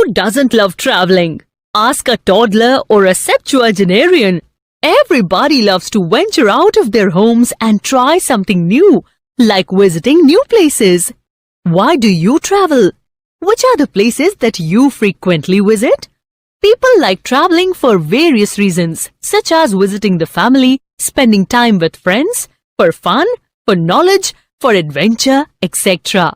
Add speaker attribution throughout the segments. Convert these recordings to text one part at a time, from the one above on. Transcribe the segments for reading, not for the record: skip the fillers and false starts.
Speaker 1: Who doesn't love traveling? Ask a toddler or a septuagenarian. Everybody loves to venture out of their homes and try something new, like visiting new places. Why do you travel? Which are the places that you frequently visit? People like traveling for various reasons, such as visiting the family, spending time with friends, for fun, for knowledge, for adventure, etc.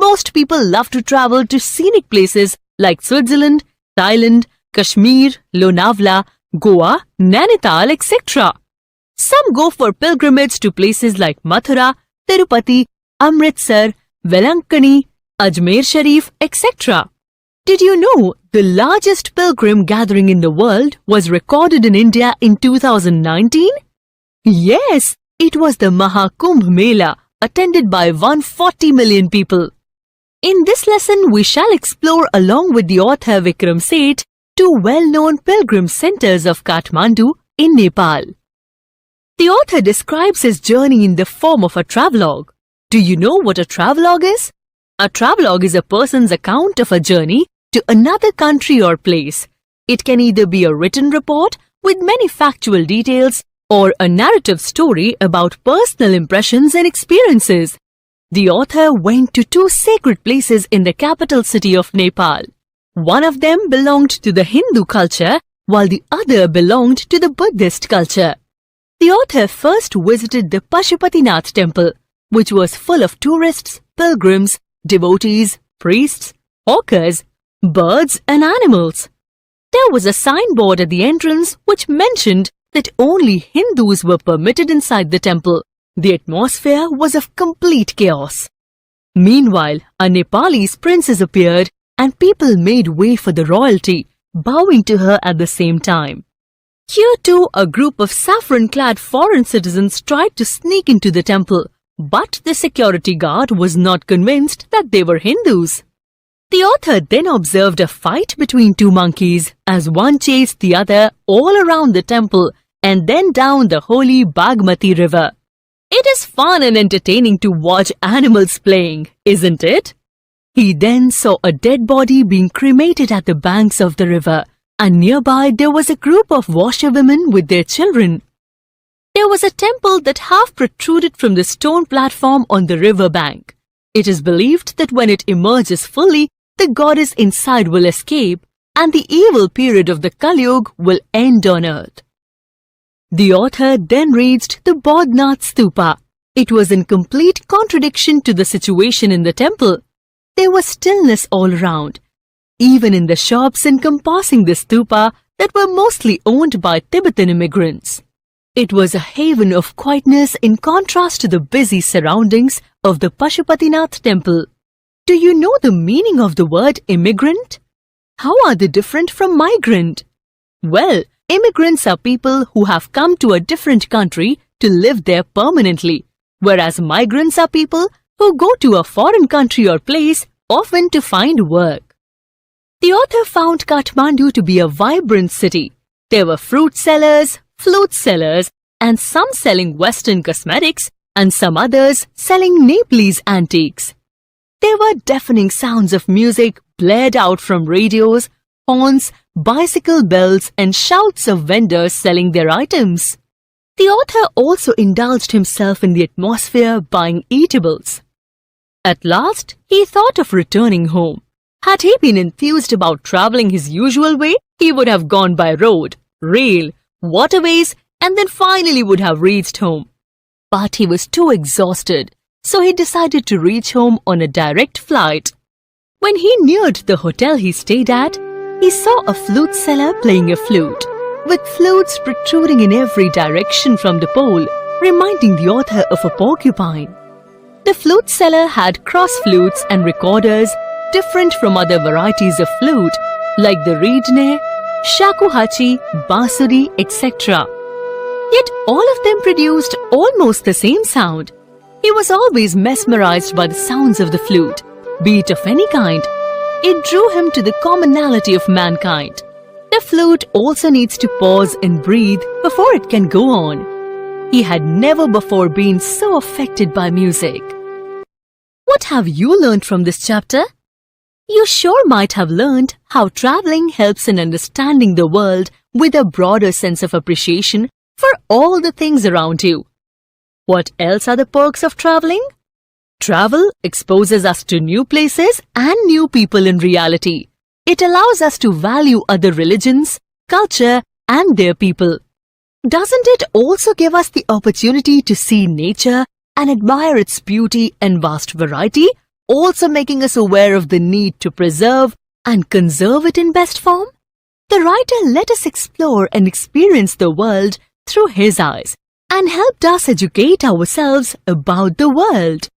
Speaker 1: Most people love to travel to scenic places like Switzerland, Thailand, Kashmir, Lonavala, Goa, Nainital, etc. Some go for pilgrimage to places like Mathura, Tirupati, Amritsar, Velankani, Ajmer Sharif, etc. Did you know the largest pilgrim gathering in the world was recorded in India in 2019? Yes, it was the Mahakumbh Mela, attended by 140 million people. In this lesson, we shall explore along with the author Vikram Seth two well-known pilgrim centers of Kathmandu in Nepal. The author describes his journey in the form of a travelogue. Do you know what a travelogue is? A travelogue is a person's account of a journey to another country or place. It can either be a written report with many factual details or a narrative story about personal impressions and experiences. The author went to two sacred places in the capital city of Nepal. One of them belonged to the Hindu culture, while the other belonged to the Buddhist culture. The author first visited the Pashupatinath temple, which was full of tourists, pilgrims, devotees, priests, hawkers, birds and animals. There was a signboard at the entrance which mentioned that only Hindus were permitted inside the temple. The atmosphere was of complete chaos. Meanwhile, a Nepalese princess appeared and people made way for the royalty, bowing to her at the same time. Here too, a group of saffron-clad foreign citizens tried to sneak into the temple, but the security guard was not convinced that they were Hindus. The author then observed a fight between two monkeys as one chased the other all around the temple and then down the holy Bagmati river. It is fun and entertaining to watch animals playing, isn't it? He then saw a dead body being cremated at the banks of the river, and nearby there was a group of washerwomen with their children. There was a temple that half protruded from the stone platform on the river bank. It is believed that when it emerges fully, the goddess inside will escape and the evil period of the Kali Yuga will end on earth. The author then reached the Bodhnath Stupa. It was in complete contradiction to the situation in the temple. There was stillness all around, even in the shops encompassing the stupa that were mostly owned by Tibetan immigrants. It was a haven of quietness in contrast to the busy surroundings of the Pashupatinath temple. Do you know the meaning of the word immigrant? How are they different from migrant? Well, immigrants are people who have come to a different country to live there permanently, whereas migrants are people who go to a foreign country or place, often to find work. The author found Kathmandu to be a vibrant city. There were fruit sellers, flute sellers, and some selling Western cosmetics, and some others selling Nepalese antiques. There were deafening sounds of music blared out from radios, horns, bicycle bells, and shouts of vendors selling their items. The author also indulged himself in the atmosphere buying eatables. At last, he thought of returning home. Had he been enthused about traveling his usual way, he would have gone by road, rail, waterways, and then finally would have reached home. But he was too exhausted, so he decided to reach home on a direct flight. When he neared the hotel he stayed at, he saw a flute seller playing a flute, with flutes protruding in every direction from the pole, reminding the author of a porcupine. The flute seller had cross flutes and recorders different from other varieties of flute, like the reedne, shakuhachi, bansuri, etc. Yet all of them produced almost the same sound. He was always mesmerized by the sounds of the flute, be it of any kind. It drew him to the commonality of mankind. The flute also needs to pause and breathe before it can go on. He had never before been so affected by music. What have you learned from this chapter? You sure might have learned how traveling helps in understanding the world with a broader sense of appreciation for all the things around you. What else are the perks of traveling? Travel exposes us to new places and new people in reality. It allows us to value other religions, culture, and their people. Doesn't it also give us the opportunity to see nature and admire its beauty and vast variety, also making us aware of the need to preserve and conserve it in best form? The writer let us explore and experience the world through his eyes and helped us educate ourselves about the world.